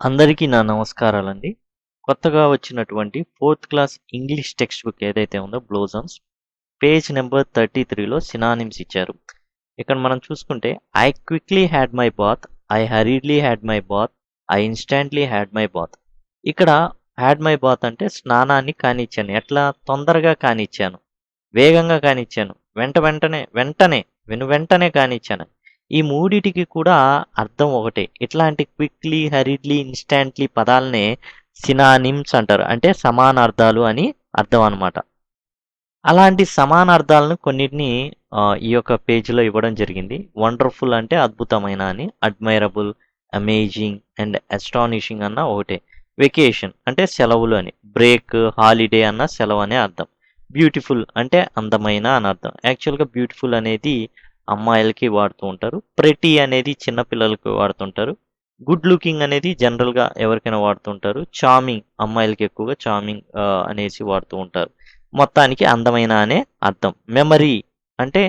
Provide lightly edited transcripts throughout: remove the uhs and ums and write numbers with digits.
అందరికీ నా నమస్కారాలండి. కొత్తగా వచ్చినటువంటి 4th class English text book ఏదైతే ఉందో బ్లోజమ్స్ పేజ్ నెంబర్ 33లో సినానిమ్స్ ఇచ్చారు. ఇక్కడ మనం చూసుకుంటే I quickly had my bath, I hurriedly had my bath, I instantly had my bath. ఇక్కడ హ్యాడ్ మై బాత్ అంటే స్నానాన్ని కానిచ్చాను. ఎట్లా తొందరగా కానిచ్చాను, వేగంగా కానిచ్చాను, వెంటనే కానిచ్చాను. ఈ మూడిటికి కూడా అర్థం ఒకటే. ఇట్లాంటి క్విక్లీ, హరిడ్లీ, ఇన్‌స్టాంట్‌లీ పదాలనే సినానిమ్స్ అంటారు. అంటే సమానార్థాలు అని అర్థం అన్నమాట. అలాంటి సమానార్థాలను కొన్నిటిని ఈ యొక్క పేజీలో ఇవ్వడం జరిగింది. వండర్‌ఫుల్ అంటే అద్భుతమైన అని, అడ్మైరబుల్, అమేజింగ్ అండ్ అస్టానిషింగ్ అన్న ఒకటే. వెకేషన్ అంటే సెలవులు అని, బ్రేక్, హాలిడే అన్న సెలవు అనే అర్థం. బ్యూటిఫుల్ అంటే అందమైన అని అర్థం. యాక్చువల్‌గా బ్యూటిఫుల్ అనేది అమ్మాయిలకి వాడుతూ ఉంటారు. ప్రెటీ అనేది చిన్న పిల్లలకి వాడుతుంటారు. గుడ్ లుకింగ్ అనేది జనరల్‌గా ఎవరికైనా వాడుతుంటారు. చార్మింగ్ అమ్మాయిలకి ఎక్కువగా చార్మింగ్ అనేసి వాడుతూ ఉంటారు. మొత్తానికి అందమైన అనే అర్థం. మెమరీ అంటే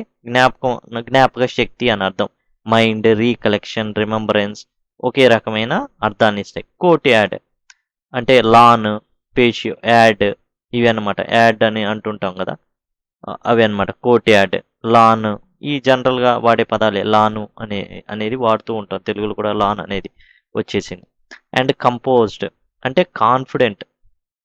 జ్ఞాపక శక్తి అని అర్థం. మైండ్, రీకలెక్షన్, రిమెంబరెన్స్ ఒకే రకమైన అర్థాన్ని ఇస్తాయి. కోట్ యాడ్ అంటే లాన్, పేషియో, యాడ్ ఇవి అన్నమాట. యాడ్ అని అంటుంటాం కదా, అవి అన్నమాట. కోట్ యాడ్, లాన్ ఈ జనరల్‌గా వాడే పదాలే. లాను అనేది వాడుతూ ఉంటాం. తెలుగులో కూడా లాన్ అనేది వచ్చేసింది. అండ్ కంపోజ్డ్ అంటే confident,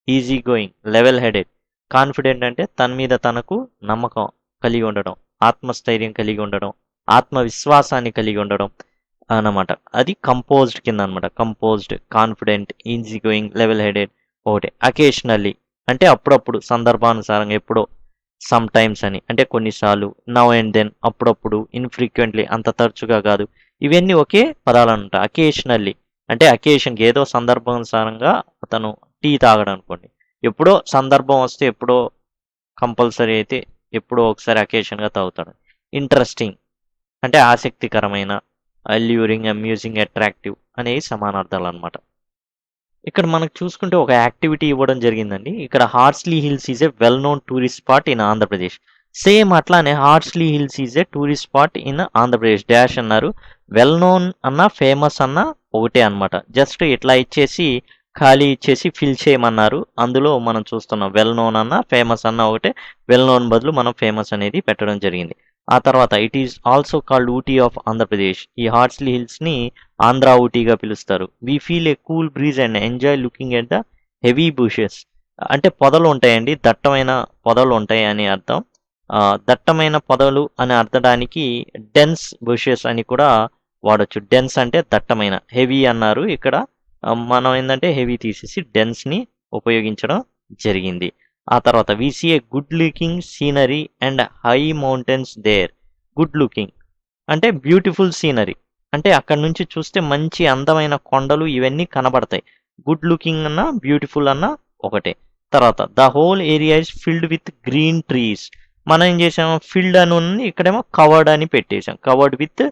easy going, level headed. Confident అంటే తన మీద తనకు నమ్మకం కలిగి ఉండడం, ఆత్మస్థైర్యం కలిగి ఉండడం, ఆత్మవిశ్వాసాన్ని కలిగి ఉండడం అన్నమాట. అది కంపోజ్డ్ కింద అనమాట. Composed, confident, easy going, level headed ఒకటే. అకేషనల్లీ అంటే అప్పుడప్పుడు, సందర్భానుసారంగా, ఎప్పుడో. సమ్ టైమ్స్ అని అంటే కొన్నిసార్లు. నవ్ అండ్ దెన్ అప్పుడప్పుడు. ఇన్ఫ్రీక్వెంట్లీ అంత తరచుగా కాదు. ఇవన్నీ ఒకే పదాలు అనమాట. అకేషనల్లీ అంటే అకేషన్కి ఏదో సందర్భానుసారంగా అతను టీ తాగడం అనుకోండి. ఎప్పుడో సందర్భం వస్తే, ఎప్పుడో కంపల్సరీ అయితే ఎప్పుడో ఒకసారి అకేషన్గా తాగుతాడు. ఇంట్రెస్టింగ్ అంటే ఆసక్తికరమైన, అల్యూరింగ్, అమ్యూజింగ్, అట్రాక్టివ్ అనేవి సమానార్థాలు అనమాట. ఇక్కడ మనకు చూసుకుంటే ఒక యాక్టివిటీ ఇవ్వడం జరిగిందండి. ఇక్కడ Horsley Hills is a well known tourist spot in Andhra Pradesh. Same అట్లానే Horsley Hills is a tourist spot in Andhra Pradesh dash అన్నారు. వెల్ నోన్ అన్న, ఫేమస్ అన్న ఒకటే అనమాట. జస్ట్ ఇట్లా ఇచ్చేసి ఖాళీ ఇచ్చేసి ఫిల్ చేయమన్నారు. అందులో మనం చూస్తున్నాం వెల్ నోన్ అన్న, ఫేమస్ అన్న ఒకటే. వెల్ నోన్ బదులు మనం ఫేమస్ అనేది పెట్టడం జరిగింది. ఆ తర్వాత it is also called Ooty of Andhra Pradesh. ఈ హార్స్లీ హిల్స్ని ఆంధ్ర ఊటీగా పిలుస్తారు. We feel A cool breeze and enjoy looking at the heavy bushes. అంటే పొదలు ఉంటాయండి, దట్టమైన పొదలు ఉంటాయి అని అర్థం. దట్టమైన పొదలు అని అర్థడానికి డెన్స్ బుషెస్ అని కూడా వాడచ్చు. డెన్స్ అంటే దట్టమైన, హెవీ అన్నారు. ఇక్కడ మనం ఏంటంటే హెవీ తీసేసి డెన్స్ని ఉపయోగించడం జరిగింది. ఆ తర్వాత we see a good looking scenery and high mountains there. Good looking అంటే బ్యూటిఫుల్ సీనరీ అంటే అక్కడ నుంచి చూస్తే మంచి అందమైన కొండలు ఇవన్నీ కనబడతాయి. గుడ్ లుకింగ్ అన్న, బ్యూటిఫుల్ అన్న ఒకటే. తర్వాత the hole area is filled with green trees. మనం ఏం చేసాము, ఫిల్డ్ అని ఉంది, ఇక్కడేమో కవర్డ్ అని పెట్టేసాం. Covered with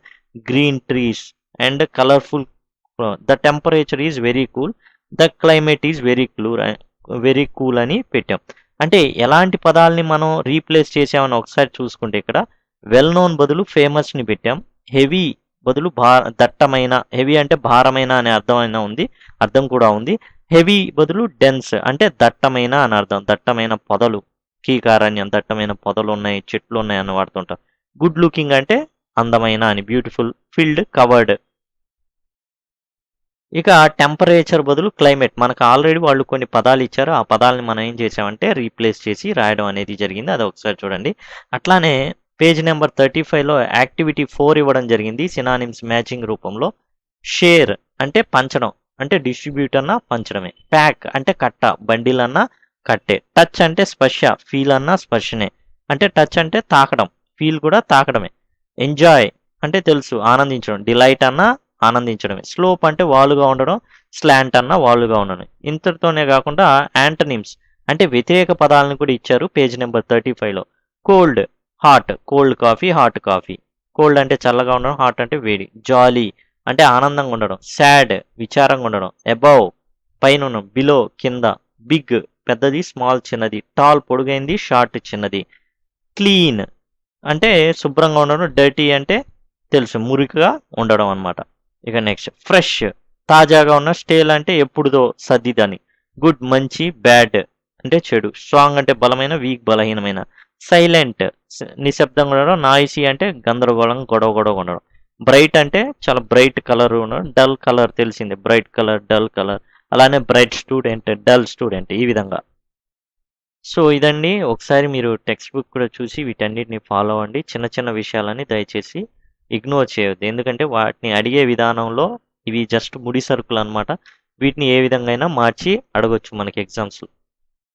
green trees and colourful. The temperature is very cool, the climate is very cool అని పెట్టాం. అంటే ఎలాంటి పదాలని మనం రీప్లేస్ చేసామని ఒకసారి చూసుకుంటే, ఇక్కడ వెల్ నోన్ బదులు ఫేమస్ని పెట్టాం. హెవీ బదులు దట్టమైన, హెవీ అంటే భారమైన అనే అర్థం కూడా ఉంది. హెవీ బదులు డెన్స్ అంటే దట్టమైన అని అర్థం. దట్టమైన పొదలు, కీకారణ్యం, దట్టమైన పొదలు ఉన్నాయి, చెట్లు ఉన్నాయి అని వాడుతుంటాం. గుడ్ లుకింగ్ అంటే అందమైన అని, బ్యూటిఫుల్, ఫిల్డ్, కవర్డ్. ఇక టెంపరేచర్ బదులు క్లైమేట్. మనకు ఆల్రెడీ వాళ్ళు కొన్ని పదాలు ఇచ్చారు. ఆ పదాలని మనం ఏం చేసామంటే రీప్లేస్ చేసి రాయడం అనేది జరిగింది. అది ఒకసారి చూడండి. అట్లానే పేజ్ నెంబర్ 35లో యాక్టివిటీ 4 ఇవ్వడం జరిగింది సినానిమ్స్ మ్యాచింగ్ రూపంలో. షేర్ అంటే పంచడం, అంటే డిస్ట్రిబ్యూట్ అన్న పంచడమే. ప్యాక్ అంటే కట్ట, బండిల్ అన్న కట్టే. టచ్ అంటే స్పర్శ, ఫీల్ అన్న స్పర్శనే. అంటే టచ్ అంటే తాకడం, ఫీల్ కూడా తాకడమే. ఎంజాయ్ అంటే తెలుసు, ఆనందించడం. డిలైట్ అన్న ఆనందించడమే. స్లోప్ అంటే వాలుగా ఉండడం, స్లాంట్ అన్న వాలుగా ఉండడం. ఇంతటితోనే కాకుండా యాంటనిమ్స్ అంటే వ్యతిరేక పదాలను కూడా ఇచ్చారు పేజ్ నెంబర్ 35లో. Cold, hot, cold coffee, hot coffee. Cold అంటే చల్లగా ఉండడం, హాట్ అంటే వేడి. జాలీ అంటే ఆనందంగా ఉండడం, సాడ్ విచారంగా ఉండడం. అబౌవ్ పైన ఉండడం, బిలో కింద. బిగ్ పెద్దది, స్మాల్ చిన్నది. టాల్ పొడుగైంది, షార్ట్ చిన్నది. క్లీన్ అంటే శుభ్రంగా ఉండడం, డర్టీ అంటే తెలుసు మురికిగా ఉండడం అనమాట. ఇక నెక్స్ట్ ఫ్రెష్ తాజాగా ఉన్న, స్టేల్ అంటే ఎప్పుడుదో, సద్దిదని. గుడ్ మంచి, బ్యాడ్ అంటే చెడు, స్ట్రాంగ్ అంటే బలమైన, వీక్ బలహీనమైన. సైలెంట్ నిశ్శబ్దంగా ఉండడం, నాయిసీ అంటే గందరగోళం, గొడవ ఉండడం. బ్రైట్ అంటే చాలా బ్రైట్ కలర్ ఉండడం, డల్ కలర్ తెలిసిందే, బ్రైట్ కలర్, డల్ కలర్. అలానే బ్రైట్ స్టూడెంట్, డల్ స్టూడెంట్, ఈ విధంగా. సో ఇదండి, ఒకసారి మీరు టెక్స్ట్ బుక్ కూడా చూసి వీటన్నిటిని ఫాలో అవ్వండి. చిన్న చిన్న విషయాలని దయచేసి ఇగ్నోర్ చేయవద్దు, ఎందుకంటే వాటిని అడిగే విధానంలో ఇవి జస్ట్ ముడి సరుకులు అనమాట. వీటిని ఏ విధంగా అయినా మార్చి అడగొచ్చు మనకి ఎగ్జామ్స్లో.